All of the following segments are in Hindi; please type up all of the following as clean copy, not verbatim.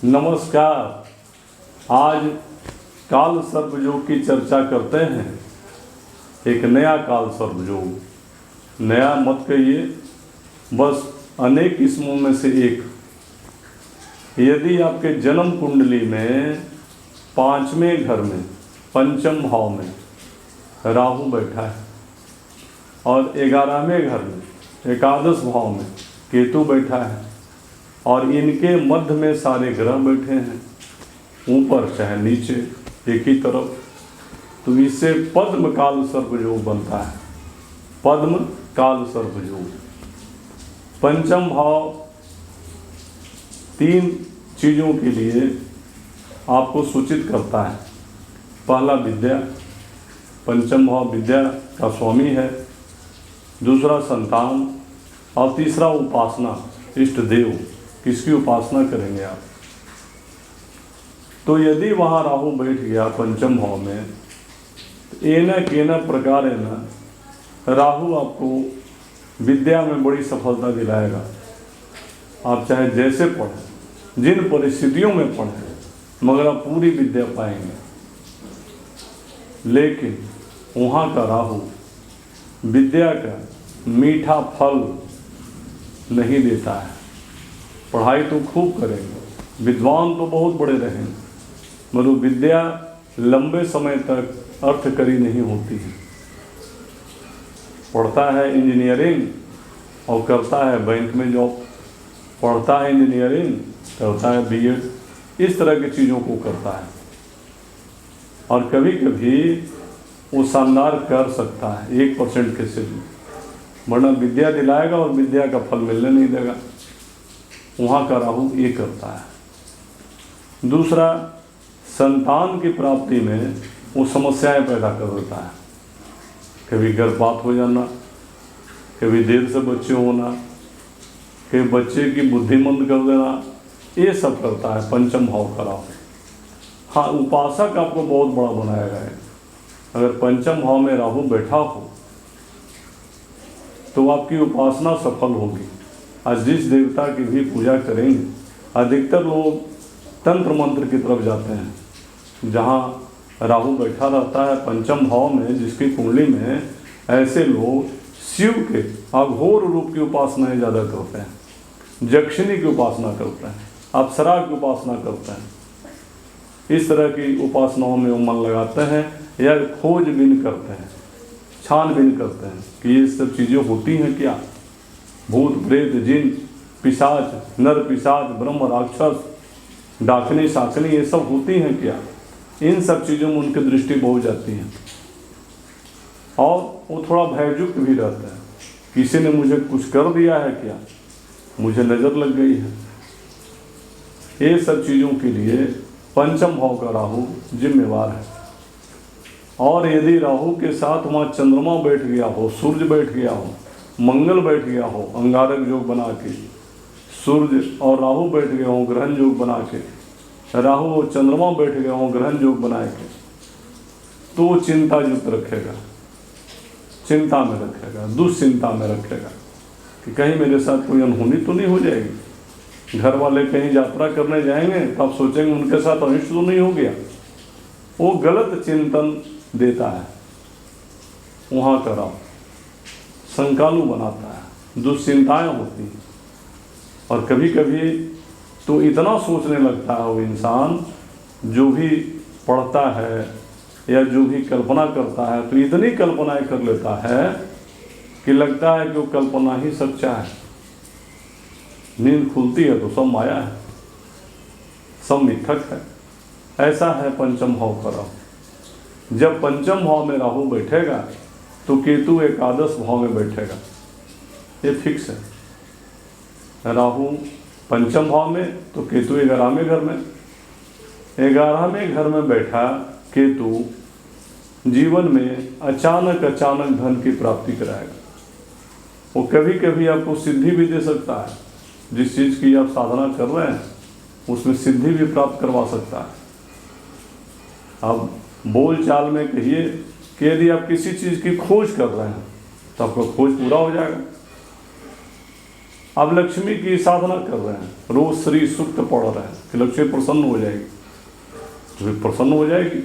नमस्कार। आज काल सर्प योग की चर्चा करते हैं। एक नया काल सर्प योग, नया मत कहिए, बस अनेक किस्मों में से एक। यदि आपके जन्म कुंडली में 5वें घर में पंचम भाव में राहु बैठा है और 11वें घर में एकादश भाव में केतु बैठा है और इनके मध्य में सारे ग्रह बैठे हैं, ऊपर चाहे नीचे एक ही तरफ, तो इससे पद्म काल सर्प योग बनता है। पद्म काल सर्प योग। पंचम भाव 3 चीज़ों के लिए आपको सूचित करता है। पहला विद्या, पंचम भाव विद्या का स्वामी है। दूसरा संतान और तीसरा उपासना, इष्ट देव, किसकी उपासना करेंगे आप। तो यदि वहाँ राहु बैठ गया पंचम भाव में, एना केना प्रकार है ना, राहु आपको विद्या में बड़ी सफलता दिलाएगा। आप चाहे जैसे पढ़ें, जिन परिस्थितियों में पढ़ें, मगर आप पूरी विद्या पाएंगे। लेकिन वहाँ का राहु विद्या का मीठा फल नहीं देता है। पढ़ाई तो खूब करेंगे, विद्वान तो बहुत बड़े रहेंगे, मगर विद्या लंबे समय तक अर्थकरी नहीं होती है। पढ़ता है इंजीनियरिंग और करता है बैंक में जॉब, पढ़ता है इंजीनियरिंग, करता है बीएड, इस तरह की चीज़ों को करता है। और कभी कभी वो शानदार कर सकता है 1% के से भी, वरना विद्या दिलाएगा और विद्या का फल मिलने नहीं देगा। वहाँ का राहु ये करता है। दूसरा, संतान की प्राप्ति में वो समस्याएं पैदा कर देता है। कभी गर्भपात हो जाना, कभी देर से बच्चे होना, कभी बच्चे की बुद्धिमंद कर देना, ये सब करता है पंचम भाव का राहु। हाँ, उपासक आपको बहुत बड़ा बनाएगा। अगर पंचम भाव में राहु बैठा हो तो आपकी उपासना सफल होगी। आज जिस देवता की भी पूजा करेंगे, अधिकतर लोग तंत्र मंत्र की तरफ जाते हैं। जहाँ राहु बैठा रहता है पंचम भाव में, जिसकी कुंडली में, ऐसे लोग शिव के अघोर रूप की उपासनाएं ज़्यादा करते हैं, जक्षिणी की उपासना करते हैं, अप्सरा की उपासना करते हैं। इस तरह की उपासनाओं में वो मन लगाते हैं या खोजबीन करते हैं, छानबीन करते हैं कि ये सब चीज़ें होती हैं क्या। भूत प्रेत जिन पिशाच, नर पिशाच, ब्रह्म राक्षस, डाकनी साकनी, ये सब होती हैं क्या। इन सब चीज़ों में उनकी दृष्टि बहुत जाती है और वो थोड़ा भययुक्त भी रहता है। किसी ने मुझे कुछ कर दिया है क्या, मुझे नज़र लग गई है। ये सब चीज़ों के लिए पंचम भाव का राहु जिम्मेवार है। और यदि राहु के साथ वहाँ चंद्रमा बैठ गया हो, सूर्य बैठ गया हो, मंगल बैठ गया हो, अंगारक योग बना के, सूर्य और राहु बैठ गए हों ग्रहण योग बना के, राहु और चंद्रमा बैठ गए हों ग्रहण योग बना के, तो चिंता युक्त रखेगा, चिंता में रखेगा, दुश्चिंता में रखेगा कि कहीं मेरे साथ कोई अनहोनी तो नहीं हो जाएगी। घर वाले कहीं यात्रा करने जाएंगे तो आप सोचेंगे उनके साथ अनिष्ट तो नहीं हो गया। वो गलत चिंतन देता है। वहाँ का राहु संकालु बनाता है, दुश्चिंताएँ होती हैं। और कभी कभी तो इतना सोचने लगता है वो इंसान, जो भी पढ़ता है या जो भी कल्पना करता है, तो इतनी कल्पनाएं कर लेता है कि लगता है कि वो कल्पना ही सच्चा है। नींद खुलती है तो सब माया है, सब मिथक है। ऐसा है पंचम भाव का राहु। जब पंचम भाव में राहु बैठेगा तो केतु एकादश भाव में बैठेगा, ये फिक्स है। राहु पंचम भाव में तो केतु 11वें घर में। 11वें घर में बैठा केतु जीवन में अचानक धन की प्राप्ति कराएगा। वो कभी कभी आपको सिद्धि भी दे सकता है। जिस चीज़ की आप साधना कर रहे हैं उसमें सिद्धि भी प्राप्त करवा सकता है। अब बोल चाल में कहिए कि यदि आप किसी चीज़ की खोज कर रहे हैं तो आपका खोज पूरा हो जाएगा। आप लक्ष्मी की साधना कर रहे हैं, रोज श्री सूक्त पढ़ रहे हैं कि लक्ष्मी प्रसन्न हो जाएगी, तो प्रसन्न हो जाएगी।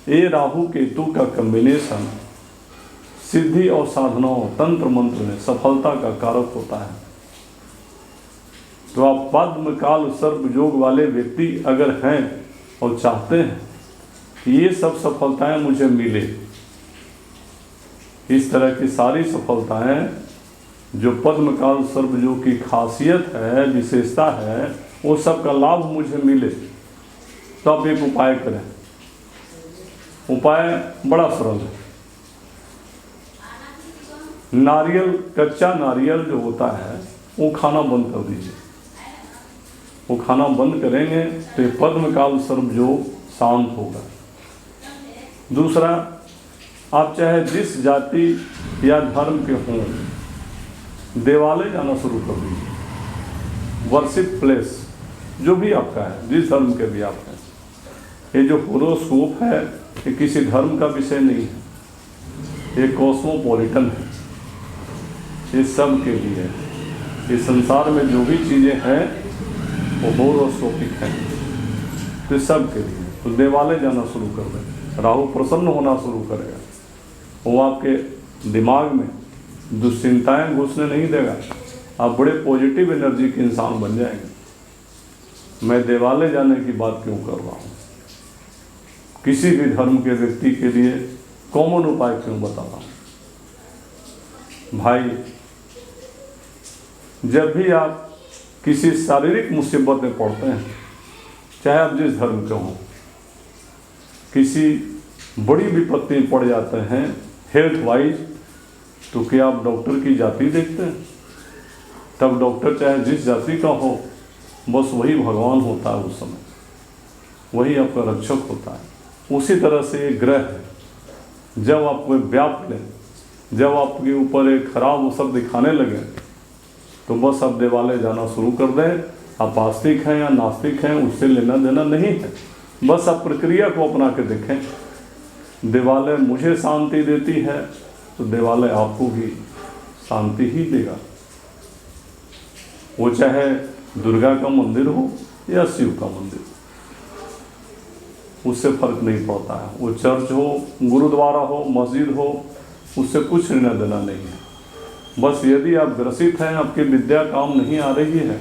ये राहु केतु का कॉम्बिनेशन सिद्धि और साधनाओं तंत्र मंत्र में सफलता का कारक होता है। तो आप पद्म काल सर्प योग वाले व्यक्ति अगर हैं और चाहते हैं कि ये सब सफलताएं मुझे मिले, इस तरह की सारी सफलताएं जो पद्म काल सर्प योग की खासियत है, विशेषता है, वो सब का लाभ मुझे मिले, तो आप एक उपाय करें। उपाय बड़ा सरल है। नारियल, कच्चा नारियल जो होता है वो खाना बंद कर दीजिए। वो खाना बंद करेंगे तो ये पद्म काल सर्प योग शांत होगा। दूसरा, आप चाहे जिस जाति या धर्म के हों, देवालय जाना शुरू कर दीजिए। वर्शिप प्लेस जो भी आपका है, जिस धर्म के भी आप हैं, ये जो होरोस्कोप है ये किसी धर्म का विषय नहीं है, ये कॉस्मोपॉलिटन है, ये सब के लिए है। इस संसार में जो भी चीज़ें हैं वो होरोस्कोपिक हैं, तो सब के लिए। तो देवालय जाना शुरू कर दें, राहु प्रसन्न होना शुरू करेगा, वो आपके दिमाग में दुश्चिंताएं घुसने नहीं देगा, आप बड़े पॉजिटिव एनर्जी के इंसान बन जाएंगे। मैं देवालय जाने की बात क्यों कर रहा हूँ, किसी भी धर्म के व्यक्ति के लिए कॉमन उपाय क्यों बता रहा हूँ। भाई, जब भी आप किसी शारीरिक मुसीबत में पड़ते हैं, चाहे आप जिस धर्म के हों, किसी बड़ी विपत्ति में पड़ जाते हैं हेल्थ वाइज, तो क्या आप डॉक्टर की जाति देखते हैं? तब डॉक्टर चाहे जिस जाति का हो, बस वही भगवान होता है उस समय, वही आपका रक्षक होता है। उसी तरह से ये ग्रह है, जब आपको व्याप लें, जब आपके ऊपर एक खराब असर दिखाने लगे, तो बस आप देवालय जाना शुरू कर दें। आप आस्तिक हैं या नास्तिक हैं, उससे लेना देना नहीं है, बस आप प्रक्रिया को अपना के देखें। देवालय मुझे शांति देती है तो देवालय आपको भी शांति ही देगा। वो चाहे दुर्गा का मंदिर हो या शिव का मंदिर, उससे फर्क नहीं पड़ता है। वो चर्च हो, गुरुद्वारा हो, मस्जिद हो, उससे कुछ लेना देना नहीं है। बस यदि आप ग्रसित हैं, आपकी विद्या काम नहीं आ रही है,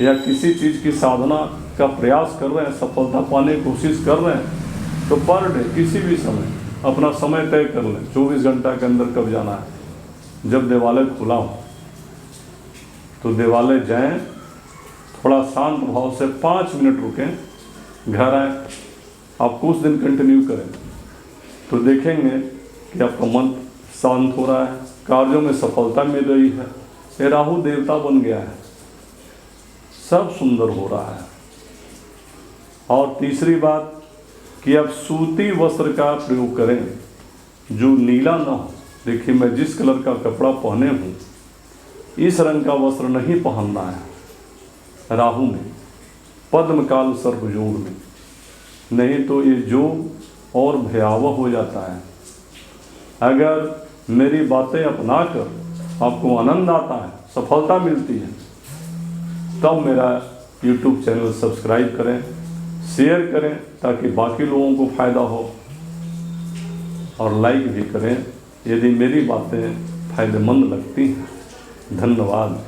या किसी चीज़ की साधना का प्रयास कर रहे हैं, सफलता पाने की कोशिश कर रहे हैं, तो पर डे किसी भी समय अपना समय तय कर लें, 24 घंटा के अंदर कब जाना है। जब देवालय खुला हो तो देवालय जाएं, थोड़ा शांत भाव से 5 मिनट रुकें, घर आए, आप कुछ दिन कंटिन्यू करें तो देखेंगे कि आपका मन शांत हो रहा है, कार्यों में सफलता मिल रही है, ये राहु देवता बन गया है, सब सुंदर हो रहा है। और तीसरी बात कि आप सूती वस्त्र का प्रयोग करें जो नीला ना हो। देखिए, मैं जिस कलर का कपड़ा पहने हूँ, इस रंग का वस्त्र नहीं पहनना है राहु में, पद्म काल सर्प योग में, नहीं तो ये योग और भयावह हो जाता है। अगर मेरी बातें अपनाकर आपको आनंद आता है, सफलता मिलती है, तब मेरा YouTube चैनल सब्सक्राइब करें, शेयर करें ताकि बाकी लोगों को फ़ायदा हो, और लाइक भी करें यदि मेरी बातें फ़ायदेमंद लगती हैं। धन्यवाद।